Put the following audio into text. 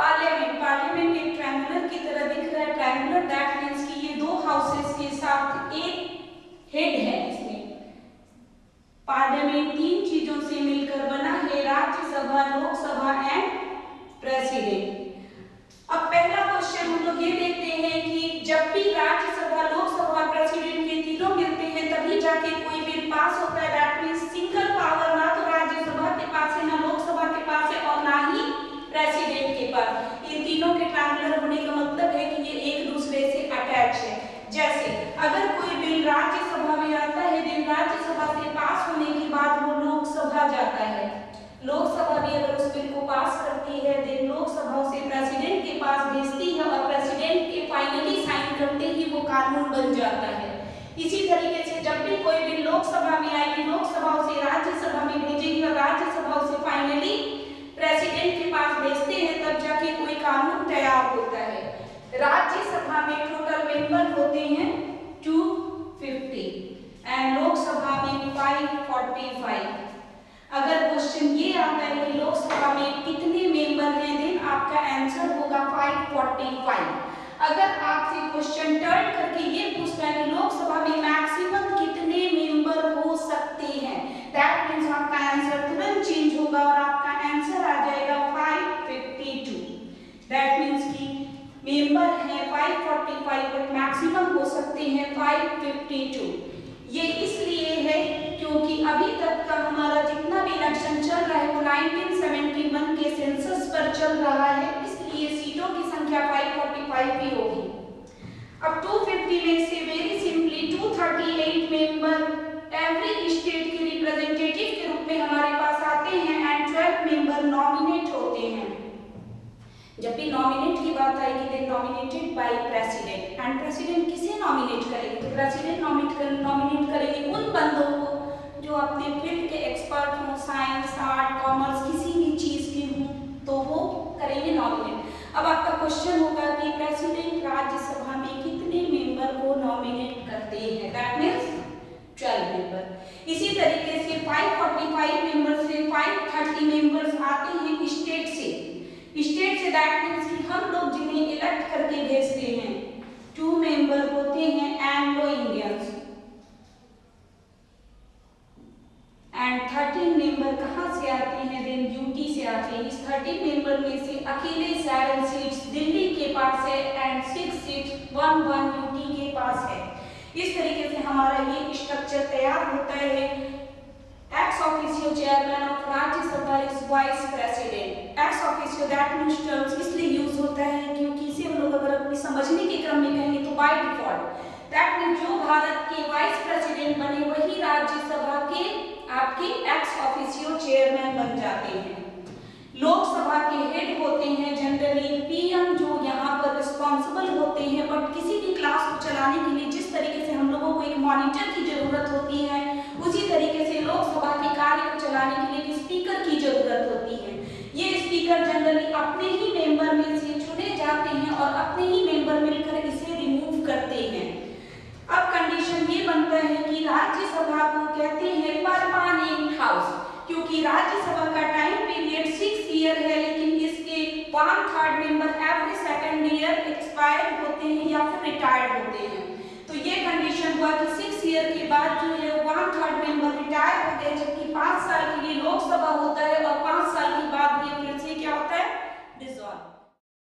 Parliament एक triangular की तरह दिख रहा है। ट्रायंगुलर दैट मींस कि ये दो हाउसेस के साथ एक हेड है। इसमें पार्लियामेंट तीन चीजों से मिलकर बना है, राज्यसभा, लोकसभा एंड प्रेसिडेंट। अब पहला क्वेश्चन हम लोग ये देखते हैं कि जब भी राज्यसभा, लोकसभा, प्रेसिडेंट के तीनों मिलते हैं तभी जाके कोई बिल पास होता है। दैट मींस सिंगल पावर ना तो राज्यसभा के पास है, ना लोकसभा के पास है और ना ही प्रेसिडेंट के पास। इन तीनों के ट्रायंगुलर होने का मतलब है कि ये एक दूसरे से अटैच है। जैसे अगर कोई बिल राज्यसभा में आता है, देन राज्यसभा से पास होने के बाद वो लोकसभा जाता है। लोकसभा भी अगर उस बिल को पास करती है, देन लोकसभा उसे प्रेसिडेंट के पास भेजती है और प्रेसिडेंट के फाइनली साइन करते ही वो कानून बन जाता है। इसी तरीके से जब भी कोई बिल लोकसभा में आएगी, लोकसभा उसे राज्यसभा में भेजेगी और राज्यसभा उसे फाइनली प्रेसिडेंट के पास भेजते हैं, तब जाके कोई कानून तैयार होता है। राज्यसभा में टोटल मेंबर होते हैं 250 एंड लोकसभा में 545। अगर क्वेश्चन ये आता है कि लोकसभा में कितने मेंबर हैं, देन आपका आंसर होगा 545। अगर आपसे क्वेश्चन टर्न करके ये पूछता है कि लोकसभा में मैक्सिमम कितने मेंबर हो सकते हैं, दैट मींस आपका आंसर तुरंत चेंज होगा और आपका आंसर आ जाएगा 552। दैट मींस कि मेंबर है 545 बट मैक्सिमम हो सकते हैं 552। ये इसलिए है क्योंकि अभी तक का हमारा जितना भी इलेक्शन चल रहा है वो 1971 के सेंसस पर चल रहा है, इसलिए सीटों की संख्या 545 भी होगी। अब 250 में से very simply 238 member every state के रिप्रेजेंटेटिव के रूप में हमारे पास आते हैं एंड 12 मेंबर नॉमिनेट होते हैं। जब भी नॉमिनेट की बात आएगी, then nominated by president and president किसे नॉमिनेट करेंगे, तो प्रेसिडेंट नॉमिनेट करेंगे उन बंदों को जो अपने फील्ड के एक्सपर्ट हों, साइंस, आर्ट, कॉमर्स, किसी भी चीज के हों, तो वो करेंगे नॉमिनेट। अब आपका क्वेश्चन होगा कि प्रेसिडेंट राज्यसभा में कितने मेंबर को नॉमिनेट करते हैं, दैट मींस 12 मेंबर। इसी तरीके से 545 मेंबर से 530 मेंबर्स आते हैं स्टेट से। स्टेट से दैट मींस कि हम लोग जिन्हें इलेक्ट करके भेजते हैं 2 मेंबर होते हैं एंग्लो इंडियंस एंड 13 मेंबर कहां से आते हैं, देन यूटी से आते हैं। इस 13 मेंबर में से अकेले 7 सीट्स दिल्ली के पास है एंड 6 सीट्स 1 यूटी के पास है। इस तरीके से हमारा ये स्ट्रक्चर तैयार होता है। Ex officio chairman of Rajya Sabha is vice president. Ex officio that means terms इसलिए यूज होता है क्योंकि इसे हम लोग अगर अपनी समझने के क्रम में कहेंगे तो बाय डिफॉल्ट दैट मींस जो भारत के वाइस प्रेसिडेंट बने वही राज्यसभा के आपके एक्स ऑफिशियो चेयरमैन बन जाते हैं। लोकसभा के हेड होते हैं जनरली पीएम, जो यहाँ पर रिस्पॉन्सिबल होते हैं, बट किसी भी क्लास को चलाने के लिए जिस तरीके से हम लोगों को एक मॉनिटर की जरूरत होती है, उसी तरीके से लोकसभा के कार्य को चलाने के लिए एक स्पीकर की जरूरत होती है। ये स्पीकर जनरली अपने ही मेंबर में से चुने जाते हैं और अपने ही मेंबर मिलकर इसे रिमूव करते हैं। अब कंडीशन ये बनता है कि राज्यसभा को कहते हैं परमानेंट हाउस, क्योंकि राज्यसभा का टाइम पीरियड 6 ईयर है, लेकिन इसके 1/3 member every second year expire होते हैं या फिर रिटायर्ड होते हैं। तो ये कंडीशन हुआ कि 6 ईयर के बाद जो है 1/3 मेंबर रिटायर हो गए, जबकि 5 साल